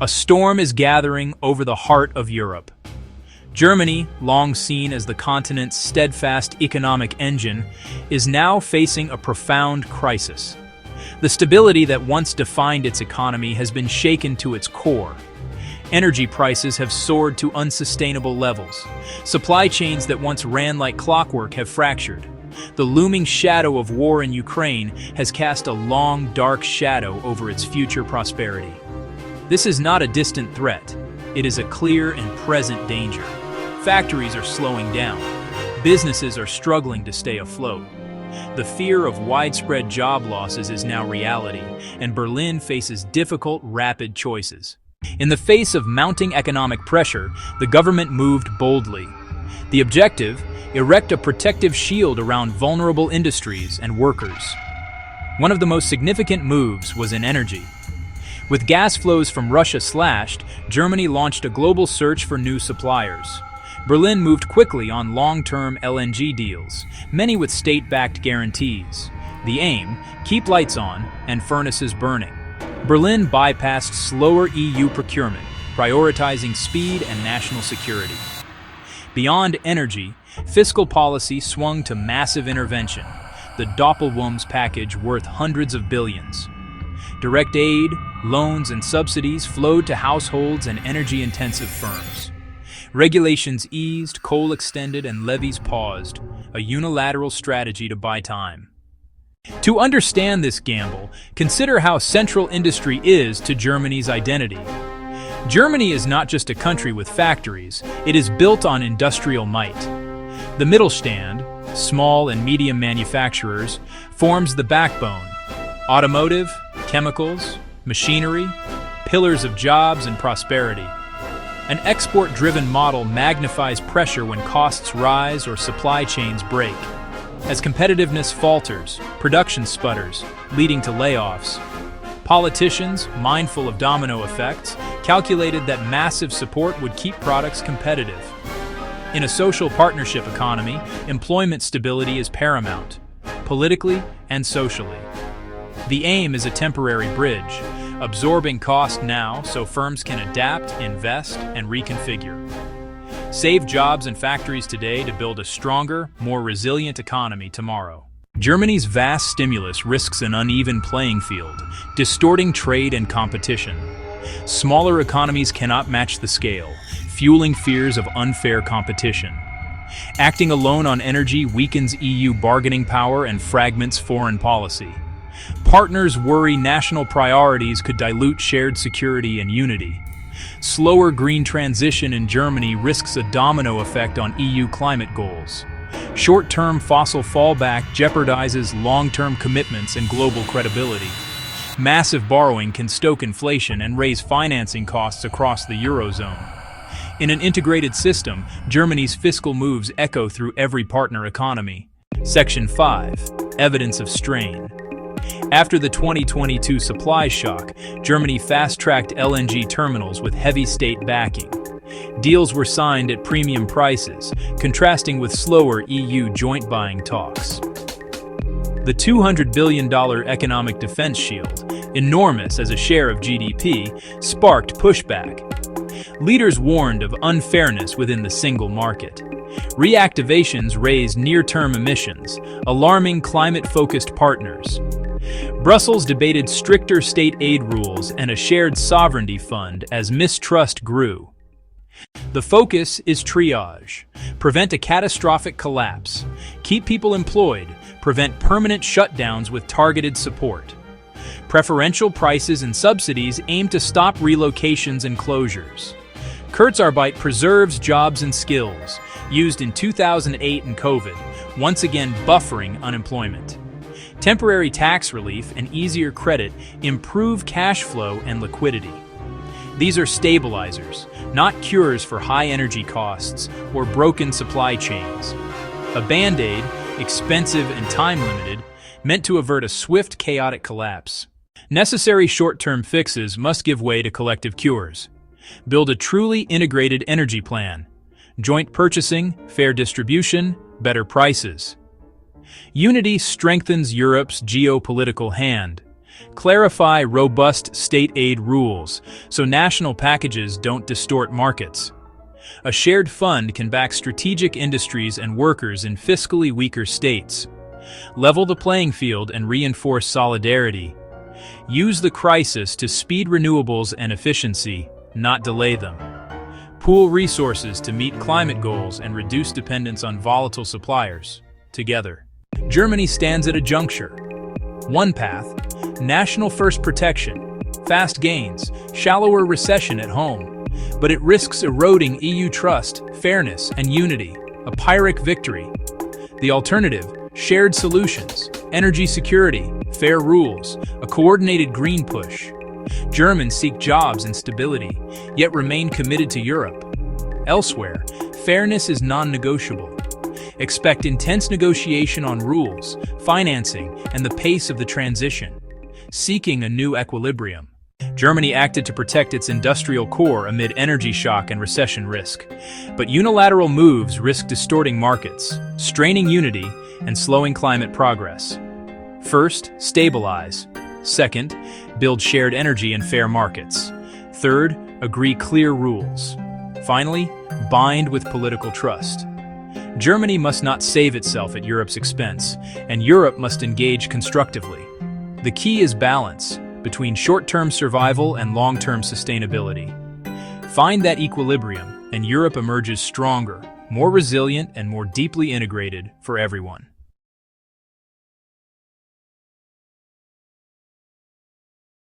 A storm is gathering over the heart of Europe. Germany, long seen as the continent's steadfast economic engine, is now facing a profound crisis. The stability that once defined its economy has been shaken to its core. Energy prices have soared to unsustainable levels. Supply chains that once ran like clockwork have fractured. The looming shadow of war in Ukraine has cast a long, dark shadow over its future prosperity. This is not a distant threat. It is a clear and present danger. Factories are slowing down. Businesses are struggling to stay afloat. The fear of widespread job losses is now reality, and Berlin faces difficult, rapid choices. In the face of mounting economic pressure, the government moved boldly. The objective: erect a protective shield around vulnerable industries and workers. One of the most significant moves was in energy. With gas flows from Russia slashed, Germany launched a global search for new suppliers. Berlin moved quickly on long-term LNG deals, many with state-backed guarantees. The aim: keep lights on and furnaces burning. Berlin bypassed slower EU procurement, prioritizing speed and national security. Beyond energy, fiscal policy swung to massive intervention, the Doppelwumms package worth hundreds of billions. Direct aid, loans, and subsidies flowed to households and energy-intensive firms. Regulations eased, coal extended, and levies paused, a unilateral strategy to buy time. To understand this gamble, consider how central industry is to Germany's identity. Germany is not just a country with factories, it is built on industrial might. The Mittelstand, small and medium manufacturers, forms the backbone. Automotive, chemicals, machinery, pillars of jobs and prosperity. An export-driven model magnifies pressure when costs rise or supply chains break. As competitiveness falters, production sputters, leading to layoffs. Politicians, mindful of domino effects, calculated that massive support would keep products competitive. In a social partnership economy, employment stability is paramount, politically and socially. The aim is a temporary bridge, absorbing cost now so firms can adapt, invest, and reconfigure. Save jobs and factories today to build a stronger, more resilient economy tomorrow. Germany's vast stimulus risks an uneven playing field, distorting trade and competition. Smaller economies cannot match the scale, fueling fears of unfair competition. Acting alone on energy weakens EU bargaining power and fragments foreign policy. Partners worry national priorities could dilute shared security and unity. Slower green transition in Germany risks a domino effect on EU climate goals. Short-term fossil fallback jeopardizes long-term commitments and global credibility. Massive borrowing can stoke inflation and raise financing costs across the Eurozone. In an integrated system, Germany's fiscal moves echo through every partner economy. Section 5. Evidence of strain. After the 2022 supply shock, Germany fast-tracked LNG terminals with heavy state backing. Deals were signed at premium prices, contrasting with slower EU joint buying talks. The $200 billion economic defense shield, enormous as a share of GDP, sparked pushback. Leaders warned of unfairness within the single market. Reactivations raised near-term emissions, alarming climate-focused partners. Brussels debated stricter state aid rules and a shared sovereignty fund as mistrust grew. The focus is triage. Prevent a catastrophic collapse. Keep people employed. Prevent permanent shutdowns with targeted support. Preferential prices and subsidies aim to stop relocations and closures. Kurzarbeit preserves jobs and skills, used in 2008 and COVID, once again buffering unemployment. Temporary tax relief and easier credit improve cash flow and liquidity. These are stabilizers, not cures for high energy costs or broken supply chains. A band-aid, expensive and time-limited, meant to avert a swift, chaotic collapse. Necessary short-term fixes must give way to collective cures. Build a truly integrated energy plan. Joint purchasing, fair distribution, better prices. Unity strengthens Europe's geopolitical hand. Clarify robust state aid rules so national packages don't distort markets. A shared fund can back strategic industries and workers in fiscally weaker states. Level the playing field and reinforce solidarity. Use the crisis to speed renewables and efficiency, not delay them. Pool resources to meet climate goals and reduce dependence on volatile suppliers. Together, Germany stands at a juncture. One path: national first protection, fast gains, shallower recession at home. But it risks eroding EU trust, fairness, and unity, a Pyrrhic victory. The alternative: shared solutions, energy security, fair rules, a coordinated green push. Germans seek jobs and stability, yet remain committed to Europe. Elsewhere, fairness is non-negotiable. Expect intense negotiation on rules, financing, and the pace of the transition, seeking a new equilibrium. Germany acted to protect its industrial core amid energy shock and recession risk. But unilateral moves risk distorting markets, straining unity, and slowing climate progress. First, stabilize. Second, build shared energy and fair markets. Third, agree clear rules. Finally, bind with political trust. Germany must not save itself at Europe's expense, and Europe must engage constructively. The key is balance between short-term survival and long-term sustainability. Find that equilibrium, and Europe emerges stronger, more resilient, and more deeply integrated for everyone.